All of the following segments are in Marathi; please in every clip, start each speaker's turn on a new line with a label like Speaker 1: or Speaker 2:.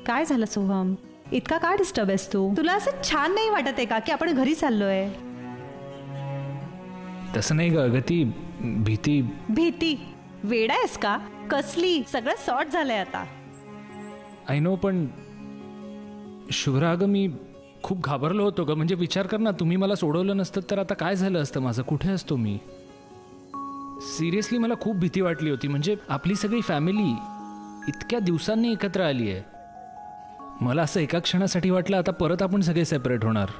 Speaker 1: काय झालं सोहम? इतका का डिस्टर्ब आहेस तू? तुला असं छान नाही वाटत आहे का की आपण घरी चाललोय?
Speaker 2: तसं नाही ग अगती, भीती.
Speaker 1: भीती? वेडा आहेस का? कसली? सगळं सॉर्ट झालंय आता.
Speaker 2: आय नो, पण शुभ्रा अगं मी खूप घाबरलो होतो ग. म्हणजे विचार कर ना, तुम्ही मला सोडवलं नसतं तर आता काय झालं असतं माझं? कुठे असतो मी? सिरियसली मला खूप भीती वाटली होती. म्हणजे आपली सगळी फॅमिली इतक्या दिवसांनी एकत्र आली आहे. मला असं एका क्षणासाठी वाटलं आता परत आपण सगळे सेपरेट होणार.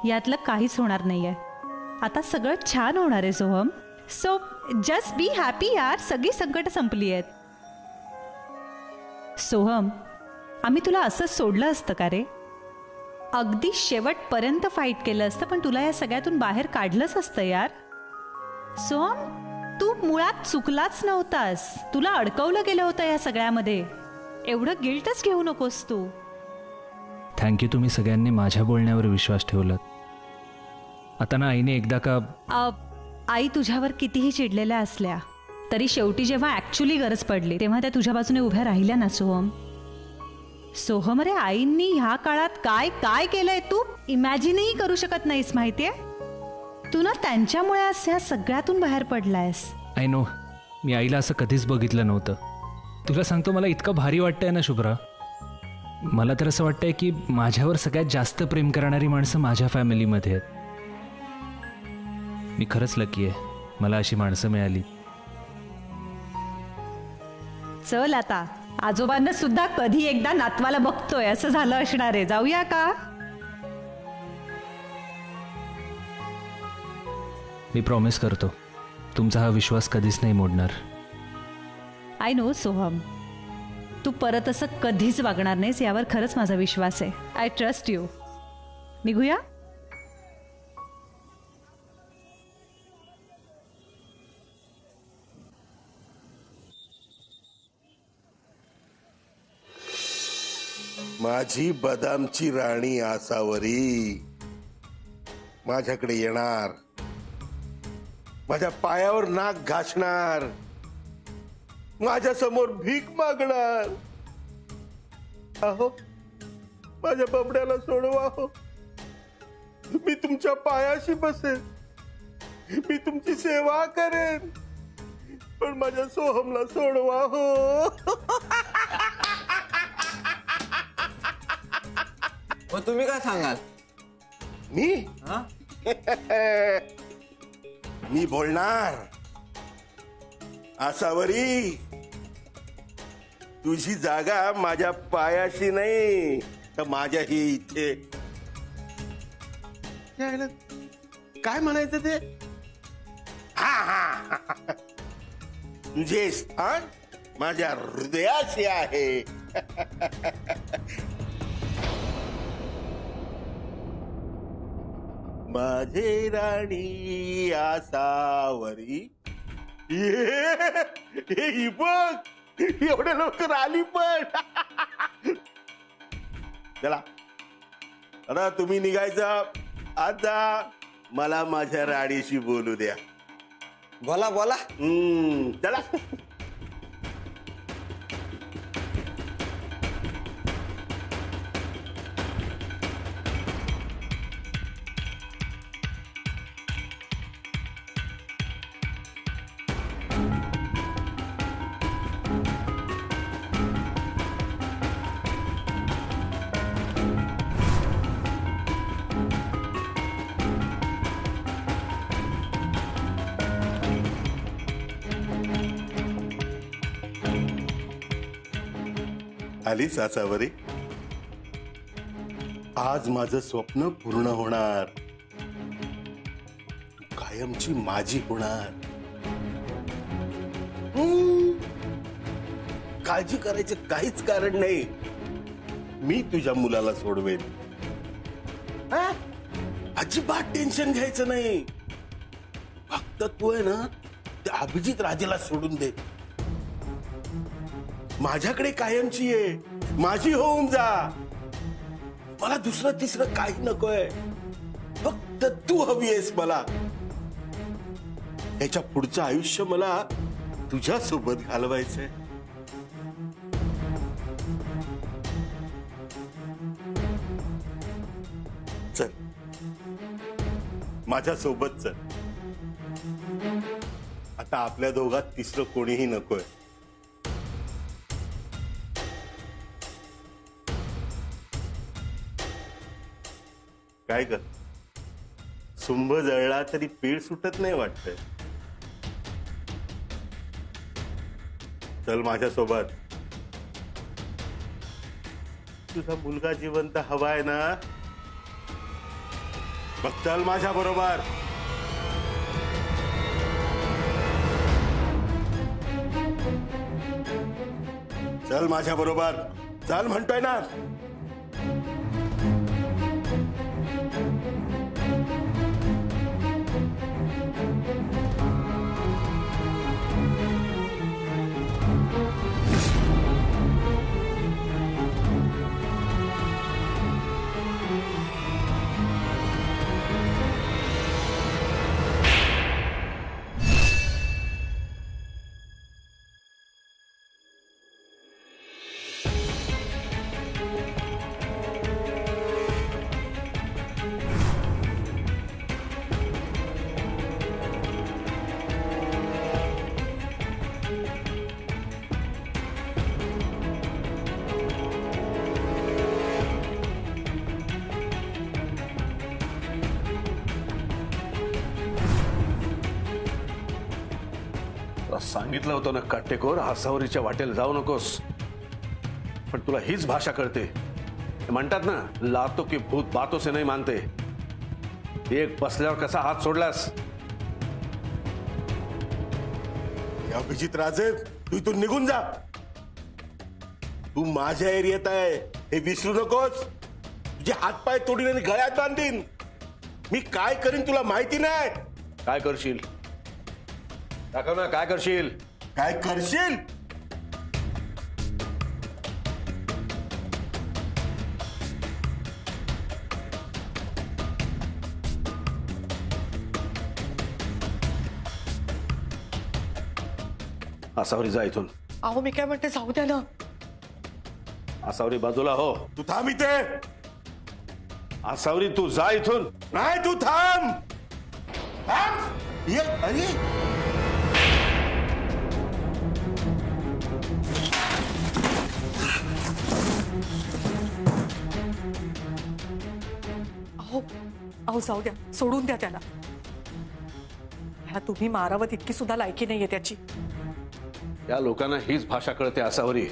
Speaker 1: यातलं काहीच होणार नाहीये. आता सगळं छान होणार आहे Soham. So just be happy यार. सगळी संकट संपली आहेत. सोहम, आम्ही तुला असं सोडलं असतं का रे? अगदी शेवटपर्यंत फाईट केलं असतं, पण तुला या सगळ्यातून बाहेर काढलंच असतं यार. सोहम, तू मुळात चुकलाच नव्हतास. तुला अडकवलं गेलं होतं या सगळ्यामध्ये. एवढं गिल्टच घेऊ नकोस तू.
Speaker 2: थँक्यू, तुम्ही सगळ्यांनी माझ्या बोलण्यावर विश्वास ठेवलात. आता ना आईने एकदा का
Speaker 1: आई तुझ्यावर कितीही चिडलेल्या असल्या तरी शेवटी जेव्हा ऍक्च्युली गरज पडली तेव्हा त्या तुझ्या बाजूने उभ्या राहिल्या ना सोहम. सोहम रे, आईंनी ह्या काळात काय काय केलंय तू इमॅजिनही करू शकत नाहीस. माहितीये, तू ना त्यांच्यामुळे ह्या सगळ्यातून बाहेर पडलायस.
Speaker 2: आय नो, मी आईला असं कधीच बघितलं नव्हतं. तुला सांगतो, मला इतकं भारी वाटतंय ना शुभ्रा. मला तर असं वाटतंय की माझ्यावर सगळ्यात जास्त प्रेम करणारी माणसं माझ्या फॅमिलीमध्ये आहेत. मी खरंच लकी आहे, मला अशी माणसं मिळाली.
Speaker 1: चल आता, आजोबांना सुद्धा कधी एकदा नातवाला बघतोय असं झालं असणार आहे. जाऊया का?
Speaker 2: मी प्रॉमिस करतो, तुमचा हा विश्वास कधीच नाही मोडणार.
Speaker 1: आय नो सोहम, तू परत असं कधीच वागणार नाहीस यावर खरंच माझा विश्वास आहे. I trust you. निघूया?
Speaker 3: माझी बदामची राणी आसावरी माझ्याकडे येणार, माझ्या पायावर नाक घासणार, माझ्या समोर भीक मागणार. अहो, माझ्या बबड्याला सोडवा हो. मी तुमच्या पायाशी बसेन, मी तुमची सेवा करेन, पण माझ्या सोहमला सोडवा हो.
Speaker 4: तुम्ही काय सांगाल?
Speaker 3: मी मी बोलणार. आसावरी, तुझी जागा माझ्या पायाशी नाही तर माझ्याही इथे. काय म्हणायचं ते? हा हा, तुझे स्थान माझ्या हृदयाशी आहे. माझे राणी आसावरी. हे बघ, एवढ्या लवकर आली. पण चला आता तुम्ही निघायचं. आता मला माझ्या राणीशी बोलू द्या.
Speaker 4: बोला बोला.
Speaker 3: चला. आलीस आसावरी. आज माझं स्वप्न पूर्ण होणार. कायमची माझी होणार. काळजी करायचं काहीच कारण नाही. मी तुझ्या मुलाला सोडवेन. अजिबात टेन्शन घ्यायचं नाही. फक्त तू आहे ना, त्या अभिजित राजेला सोडून दे. माझ्याकडे कायमची आहे. माझी होऊन जा. मला दुसरं तिसरं काही नकोय. फक्त तू हवी आहेस मला. याच्या पुढचं आयुष्य मला तुझ्या सोबत घालवायचंय. माझ्या सोबत चल. आता आपल्या दोघात तिसरं कोणीही नकोय. काय कर, सुंभ जळला तरी पीळ सुटत नाही वाटतंय. चल माझ्या सोबत. तुझा मुलगा जिवंत हवाय ना, मग चल माझ्या बरोबर. चल माझ्या बरोबर, चल म्हणतोय ना.
Speaker 5: सांगितलं होतं ना काटेकोर, आसावरीच्या वाटेला जाऊ नकोस. पण तुला हीच भाषा कळते. म्हणतात ना, लातो की भूत बातों से नहीं मानते. एक बसल्यावर कसा हात सोडलास.
Speaker 3: अभिजित राजे, तू इथून निघून जा. तू माझ्या एरियात आहे हे विसरू नकोस. तुझे हातपाय तोडीन आणि गळ्यात बांधीन. मी काय करीन तुला माहिती नाही.
Speaker 5: काय करशील? दाखव ना, काय करशील?
Speaker 3: काय करशील?
Speaker 5: आसावरी जा इथून.
Speaker 6: अहो मी काय म्हणते, जाऊ द्या ना.
Speaker 5: आसावरी बाजूला हो.
Speaker 3: तू थांब इथे.
Speaker 5: आसावरी तू जा इथून.
Speaker 3: नाही, तू थांब. थांब. ये, अरे
Speaker 6: अहो अहो जाऊ द्या, सोडून द्या त्याला. ह्या तुम्ही मारावं तितकी सुद्धा लायकी नाहीये त्याची.
Speaker 5: या लोकांना हीच भाषा कळते. आसावरी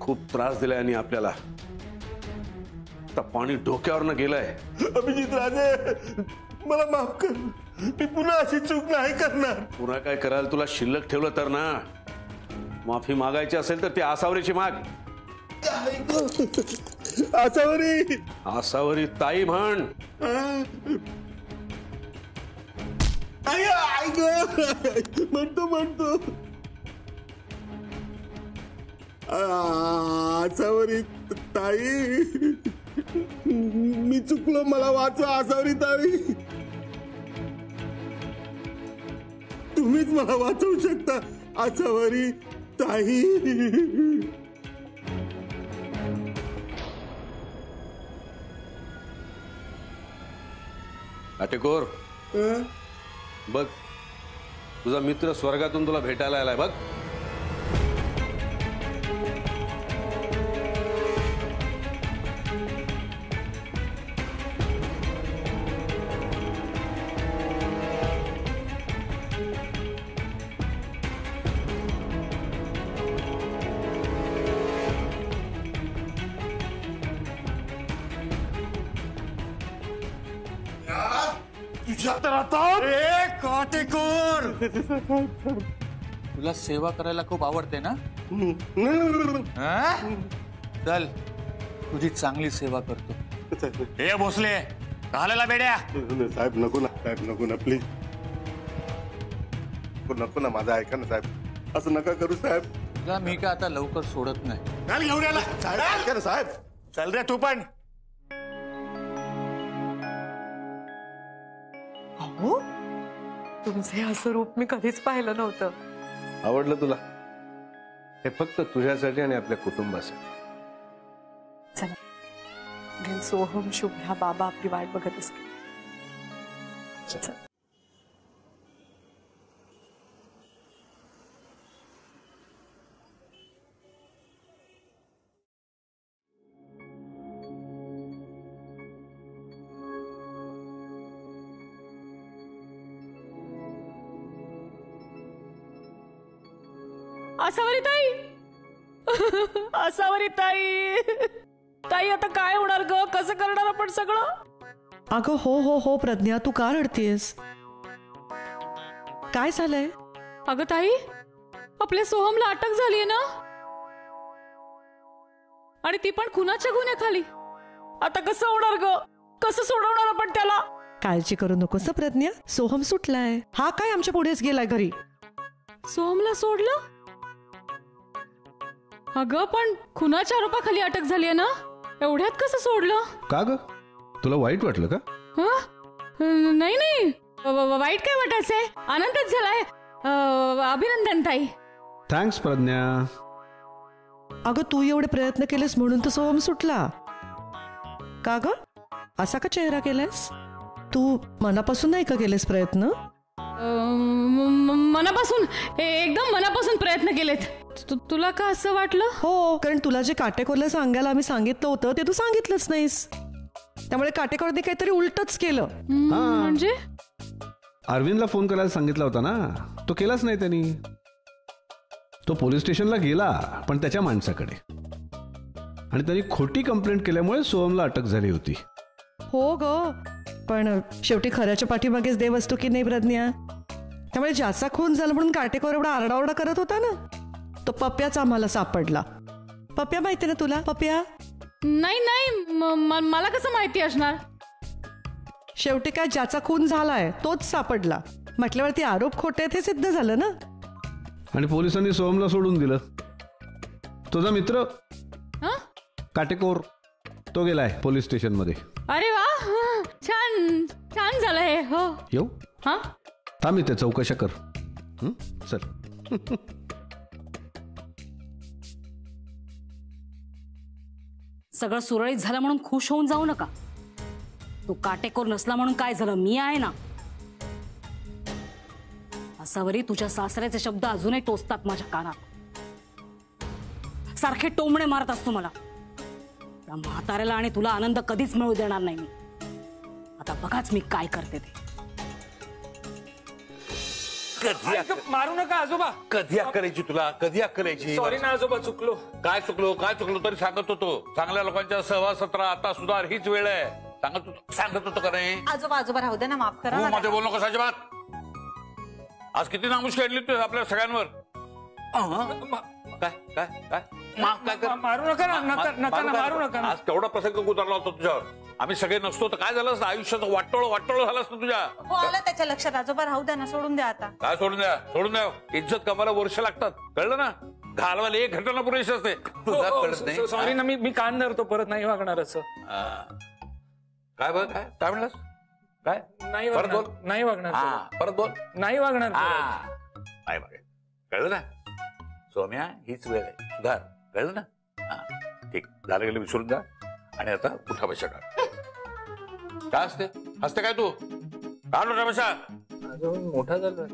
Speaker 5: खूप त्रास दिलाय आणि आपल्याला. आता पाणी डोक्यावरनं गेलंय.
Speaker 3: अभिजित राजे, मला माफ कर. मी पुन्हा अशी चूक नाही करणार.
Speaker 5: पुन्हा काय कराल? तुला शिल्लक ठेवलं तर ना. माफी मागायची असेल तर ती आसावरीची माग.
Speaker 3: आसावरी.
Speaker 5: आसावरी ताई म्हण.
Speaker 3: म्हणतो आसावरी ताई, मी चुकलो. मला वाचवा आसावरी ताई. तुम्हीच मला वाचवू शकता आसावरी ताई.
Speaker 5: काटेकोर, बघ तुझा मित्र स्वर्गातून तुला भेटायला आलाय. बघ
Speaker 3: तुझ्या तर आता
Speaker 7: काटेकोर, तुला सेवा करायला खूप आवडते ना? हा? चल तुझी चांगली सेवा करतो. हे भोसले, घालायला बेड्या.
Speaker 3: साहेब नको ना, साहेब नको ना, प्लीज नको ना. माझा ऐका ना साहेब, असं नका करू साहेब.
Speaker 7: तुला मी का आता लवकर सोडत नाही.
Speaker 3: काल घेऊन याला साहेब. ऐका ना साहेब.
Speaker 7: चल रे तू पण.
Speaker 6: अहो तुमचे असं रूप मी कधीच पाहिलं नव्हतं.
Speaker 5: आवडलं तुला? हे फक्त तुझ्यासाठी आणि आपल्या कुटुंबासाठी.
Speaker 6: चला, सोहम शुभ्रा बाबा आपली वाट बघत असतील.
Speaker 8: असावरी ताई, असावरी ताई, ताई आता काय होणार ग? कसं करणार आपण सगळं?
Speaker 9: अगं हो प्रज्ञा, तू का रडतेस? काय झालंय?
Speaker 8: अगं ताई, आपल्या सोहमला अटक झालीये ना, आणि ती पण खुनाच्या गुन्ह्याखाली. आता कसं होणार ग? कसं सोडवणार आपण त्याला?
Speaker 9: काळजी करू नकोस प्रज्ञा, सोहम सुटलाय. हा काय आमच्या पुढेच गेलाय घरी.
Speaker 8: सोहमला सोडलं? अगं पण खुनाच्या आरोपाखाली अटक झालीये ना, एवढ्यात कसं सोडलं?
Speaker 5: का ग, तुला वाईट वाटलं का?
Speaker 8: नाही नाही, वाईट काय वाटायचंय, आनंदच झालाय. अभिनंदन ताई.
Speaker 5: थँक्स प्रज्ञा.
Speaker 9: अगं तू एवढे प्रयत्न केलेस म्हणून तर सोहम सुटला. का ग, असा का चेहरा केलास? तू मनापासून नाही का केलेस प्रयत्न?
Speaker 8: मनापासून, एकदम मनापासून प्रयत्न केलेत. तुला का असं वाटलं?
Speaker 9: हो, कारण तुला जे काटेकोरला सांगायला आम्ही सांगितलं होतं ते तू सांगितलंच नाहीस. त्यामुळे काटेकोरने काहीतरी उलटच केलं.
Speaker 8: म्हणजे
Speaker 5: अरविंदला फोन करायला सांगितला होता ना, तो केलाच नाही त्यांनी. तो पोलीस स्टेशनला गेला, पण त्याच्या माणसाकडे, आणि त्यांनी खोटी कंप्लेंट केल्यामुळे सोहमला अटक झाली होती.
Speaker 9: हो ग, पण शेवटी खऱ्याच्या पाठीमागेच देव असतो की नाही प्रज्ञा? त्यामुळे ज्याचा खून झाला म्हणून काटेकोर एवढा आरडाओरडा करत होता ना, तो पप्याच आम्हाला सापडला. पप्या माहिती ना तुला? पप्या
Speaker 8: नाही नाही, मला कसं माहिती असणार?
Speaker 9: शेवटी काय, ज्याचा खून झालाय तोच सापडला म्हटल्यावरती आरोप खोटे हे सिद्ध झालं ना.
Speaker 5: आणि पोलिसांनी सोहमला सोडून दिलं. तुझा मित्र काटेकोर, तो गेलाय पोलीस स्टेशन मध्ये.
Speaker 8: अरे वा, छान छान झालं हे. हो,
Speaker 5: येऊ?
Speaker 8: हा,
Speaker 5: थांब इथे, चौकशा कर. चल.
Speaker 10: सगळं सुरळीत झालं म्हणून खुश होऊन जाऊ नका. तो काटेकोर नसला म्हणून काय झालं, मी आहे ना. असावरी, तुझ्या सासऱ्याचे शब्द अजूनही टोचतात माझ्या कानात. सारखे टोमणे मारत असतो मला. त्या म्हाताऱ्याला आणि तुला आनंद कधीच मिळू देणार नाही मी. आता बघाच मी काय करते ते.
Speaker 7: मारू नका आजोबा.
Speaker 11: कधी अक्कलायची तुला, कधी अक्कलायची?
Speaker 7: सॉरी ना आजोबा, चुकलो.
Speaker 11: काय चुकलो तरी सांगत होतो. चांगल्या लोकांच्या सहवासात राहा, आता सुधार हीच वेळ आहे. सांगत होतो का नाही?
Speaker 1: आजोबा आजोबा राहू दे ना, माफ करा.
Speaker 11: मध्ये बोल नकोस अजिबात. आज किती नामुष्की काढली तू आपल्या सगळ्यांवर. काय काय काय माफ काय कर.
Speaker 7: मारू नका ना, मारू नका.
Speaker 11: आज तेवढा प्रसंग उतरला होता तुझ्यावर. आम्ही सगळे नसतो तर काय झालं असतं? आयुष्याचं वाटोळ झालं असतं तुझ्या.
Speaker 1: हो, आलं त्याच्या लक्षात. आजोबा राहू द्या ना, सोडून द्या आता.
Speaker 11: काय सोडून द्या? इज्जत कमाला वर्ष लागतात, कळलं ना? घालवायला एक घंटा पुरेशी असते. तुझा कळत नाही.
Speaker 7: सॉरी ना, मी कान धरतो, परत नाही वागणार असं.
Speaker 11: काय बघ, काय म्हणलास? काय
Speaker 7: नाही
Speaker 11: परत बोल.
Speaker 7: नाही वागणार.
Speaker 11: परत बोल.
Speaker 7: नाही वागणार.
Speaker 11: नाही बघ, कळलं ना? सोम्या, हीच वेळ आहे, सुधार, कळलं ना? ठीक, झालं गेलं, विसरून जा. आणि आता उठा बशा काढ. काय हसते काय तू? काढ उठा बशा.
Speaker 7: मोठा झालं.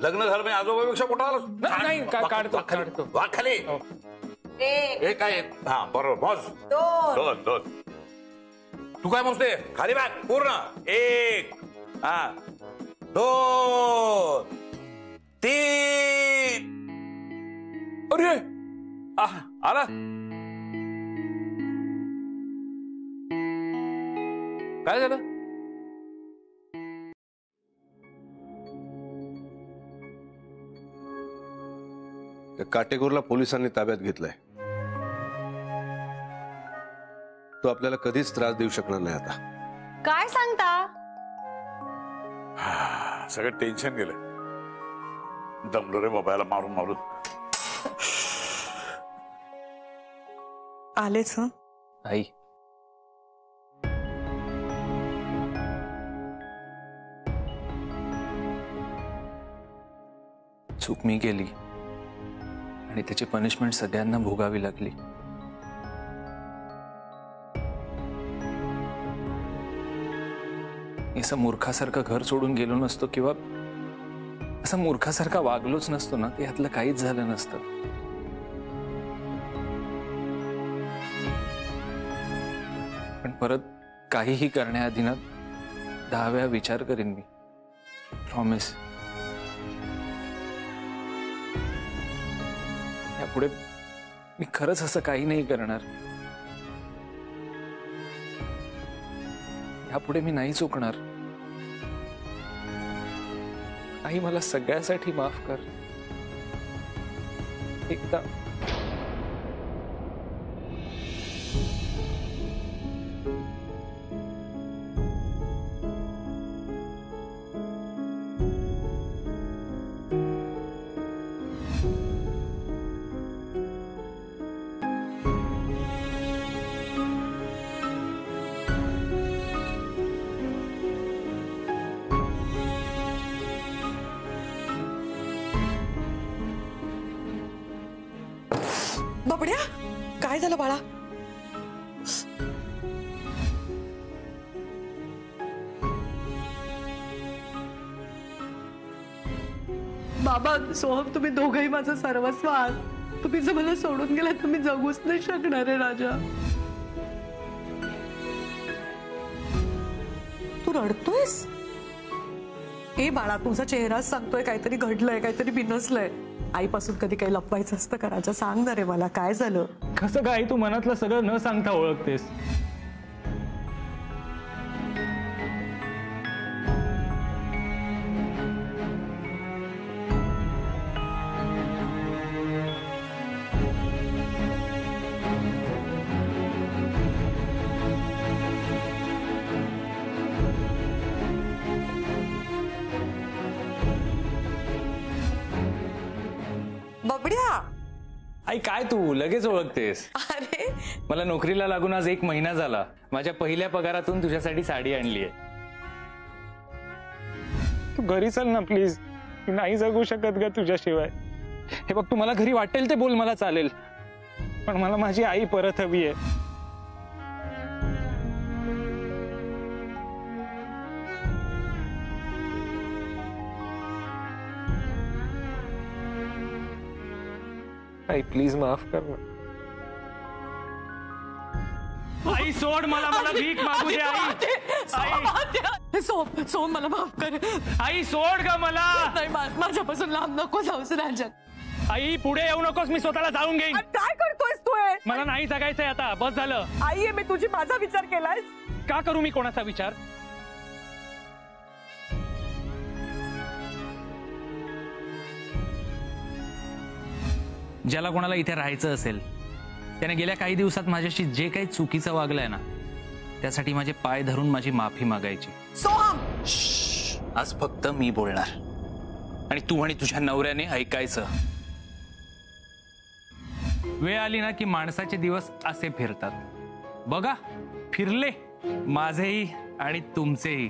Speaker 11: लग्न झालं म्हणजे आजोबापेक्षा मोठा झाला.
Speaker 7: नाही, काढतो.
Speaker 11: वा खाली. हे काय? हा, बरोबर, मोज. दोन. तू काय मोजते? खाली बॅग पूर्ण. 1, 2, 3. अरे आला. काय झालं?
Speaker 5: काटेकोरला पोलिसांनी ताब्यात घेतलंय. तो आपल्याला कधीच त्रास देऊ शकणार नाही आता.
Speaker 1: काय सांगता?
Speaker 11: सगळं टेन्शन गेलं. दमलो रे बाबाला मारून.
Speaker 6: आलेच.
Speaker 2: आई, चूक मी केली आणि त्याची पनिशमेंट सगळ्यांना भोगावी लागली. हे असं मूर्खासारखं घर सोडून गेलो नसतो किंवा असं मूर्खासारखा वागलोच नसतो ना, ते यातलं काहीच झालं नसतं. पण परत काहीही करण्याआधी ना 10 वेळा विचार करीन मी, प्रॉमिस. यापुढे मी खरंच असं काही नाही करणार. यापुढे मी नाही चुकणार. आई मला सगळ्यासाठी माफ कर. एकदा
Speaker 6: बबड्या, काय झालं बाळा?
Speaker 9: बाबा, सोहम, तुम्ही दोघंही माझं सर्वस्व आहात. तुम्ही जर मला सोडून गेला तर मी जगूच नाही शकणार आहे राजा.
Speaker 6: तू रडतोयस? ए बाळा, तुझा चेहराच सांगतोय काहीतरी घडलंय, काहीतरी बिनसलंय. आईपासून कधी काही लपवायचं असतं का राजा? सांग ना रे मला, काय झालं?
Speaker 2: कसं काय तू मनातलं सगळं न सांगता ओळखतेस?
Speaker 6: बबड्या,
Speaker 2: आई काय तू लगेच ओळखतेस?
Speaker 6: अरे
Speaker 2: मला नोकरीला लागून आज 1 महिना झाला. माझ्या पहिल्या पगारातून तुझ्यासाठी साडी आणली आहे. तू घरी चल ना प्लीज. नाही जगू शकत ग तुझ्याशिवाय. हे बघ, तू मला घरी वाटेल ते बोल, मला चालेल, पण मला माझी आई परत हवी आहे. आई प्लीज माफ कर ना. आई सोड मला, मला भीक मागू दे आई.
Speaker 6: सोम मला माफ कर.
Speaker 2: आई सोड ग मला.
Speaker 6: नाही, माझ्यापासून लांब नको जाऊस राजा.
Speaker 2: आई पुढे येऊ नकोस, मी स्वतःला जाऊन घेईन.
Speaker 6: काय करतोयस तू?
Speaker 2: मला नाही जगायचंय आता, बस झालं.
Speaker 6: आई आहे मी तुझी, माझा विचार केलायस?
Speaker 2: का करू मी कोणाचा विचार? ज्याला कोणाला इथे राहायचं असेल त्याने गेल्या काही दिवसात माझ्याशी जे काही चुकीचं वागलंय ना, त्यासाठी माझे पाय धरून माझी माफी मागायची.
Speaker 6: सोहम,
Speaker 2: आज फक्त मी बोलणार आणि तू आणि तुझ्या नवऱ्याने ऐकायचं. वेळ आली ना की माणसाचे दिवस असे फिरतात. बघा, फिरले माझेही आणि तुमचेही.